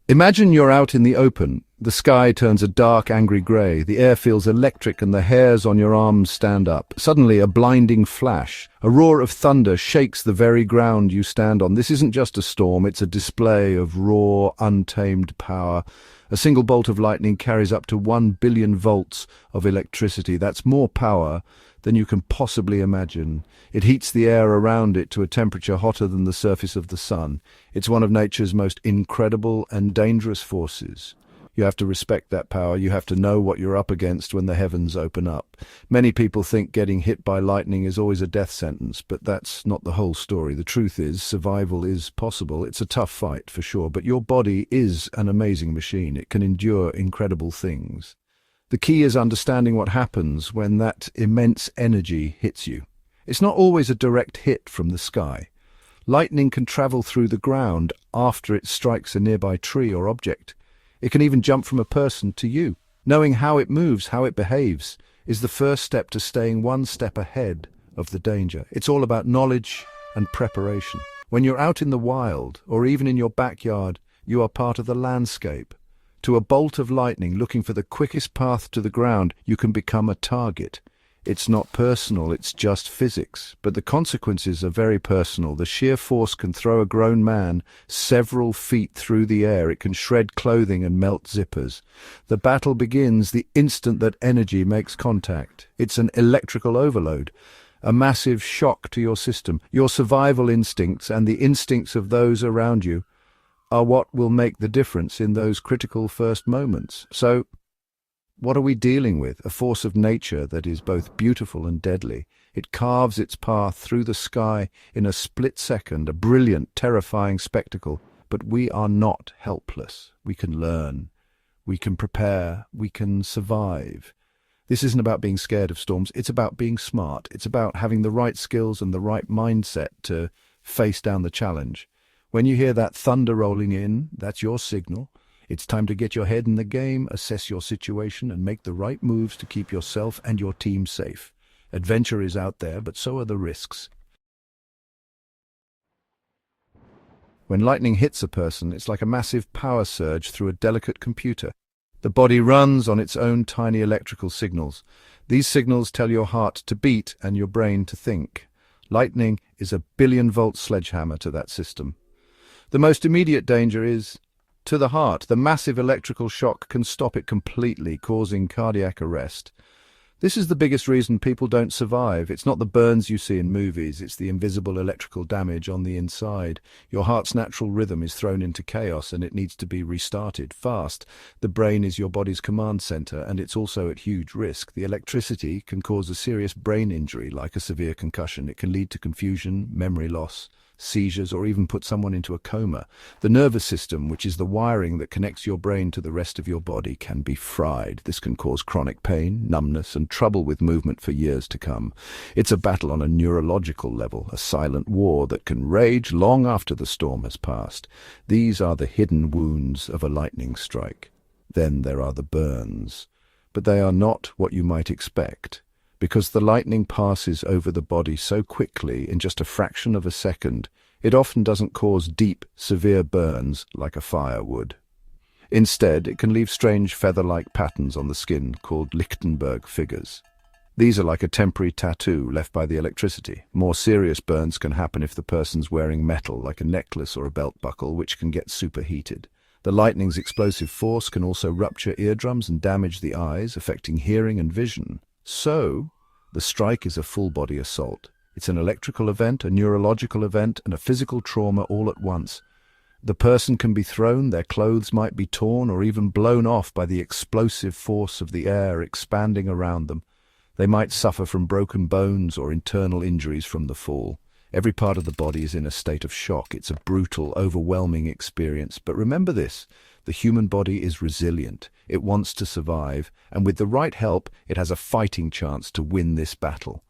Imagine you're out in the open. The sky turns a dark, angry grey. The air feels electric and the hairs on your arms stand up. Suddenly, a blinding flash. A roar of thunder shakes the very ground you stand on. This isn't just a storm, it's a display of raw, untamed power. A single bolt of lightning carries up to 1 billion volts of electricity. That's more power than you can possibly imagine. It heats the air around it to a temperature hotter than the surface of the sun. It's one of nature's most incredible and dangerous forces. You have to respect that power. You have to know what you're up against when the heavens open up. Many people think getting hit by lightning is always a death sentence, but that's not the whole story. The truth is, survival is possible. It's a tough fight, for sure, but your body is an amazing machine. It can endure incredible things. The key is understanding what happens when that immense energy hits you. It's not always a direct hit from the sky. Lightning can travel through the ground after it strikes a nearby tree or object. It can even jump from a person to you. Knowing how it moves, how it behaves, is the first step to staying one step ahead of the danger. It's all about knowledge and preparation. When you're out in the wild, or even in your backyard, you are part of the landscape. To a bolt of lightning looking for the quickest path to the ground, you can become a target. It's not personal, it's just physics. But the consequences are very personal. The sheer force can throw a grown man several feet through the air. It can shred clothing and melt zippers. The battle begins the instant that energy makes contact. It's an electrical overload, a massive shock to your system. Your survival instincts and the instincts of those around you are what will make the difference in those critical first moments. So, what are we dealing with? A force of nature that is both beautiful and deadly. It carves its path through the sky in a split second, a brilliant, terrifying spectacle. But we are not helpless. We can learn. We can prepare. We can survive. This isn't about being scared of storms. It's about being smart. It's about having the right skills and the right mindset to face down the challenge. When you hear that thunder rolling in, that's your signal. It's time to get your head in the game, assess your situation, and make the right moves to keep yourself and your team safe. Adventure is out there, but so are the risks. When lightning hits a person, it's like a massive power surge through a delicate computer. The body runs on its own tiny electrical signals. These signals tell your heart to beat and your brain to think. Lightning is a 1 billion-volt sledgehammer to that system. The most immediate danger is to the heart. The massive electrical shock can stop it completely, causing cardiac arrest. This is the biggest reason people don't survive. It's not the burns you see in movies, it's the invisible electrical damage on the inside. Your heart's natural rhythm is thrown into chaos and it needs to be restarted fast. The brain is your body's command center and it's also at huge risk. The electricity can cause a serious brain injury like a severe concussion. It can lead to confusion, memory loss, seizures, or even put someone into a coma. The nervous system, which is the wiring that connects your brain to the rest of your body, can be fried. This can cause chronic pain, numbness, and trouble with movement for years to come. It's a battle on a neurological level, a silent war that can rage long after the storm has passed. These are the hidden wounds of a lightning strike. Then there are the burns. But they are not what you might expect. Because the lightning passes over the body so quickly in just a fraction of a second, it often doesn't cause deep, severe burns like a fire would. Instead, it can leave strange feather-like patterns on the skin called Lichtenberg figures. These are like a temporary tattoo left by the electricity. More serious burns can happen if the person's wearing metal, like a necklace or a belt buckle, which can get superheated. The lightning's explosive force can also rupture eardrums and damage the eyes, affecting hearing and vision. So, the strike is a full-body assault. It's an electrical event, a neurological event, and a physical trauma all at once. The person can be thrown, their clothes might be torn or even blown off by the explosive force of the air expanding around them. They might suffer from broken bones or internal injuries from the fall. Every part of the body is in a state of shock. It's a brutal, overwhelming experience. But remember this, the human body is resilient. It wants to survive, and with the right help, it has a fighting chance to win this battle.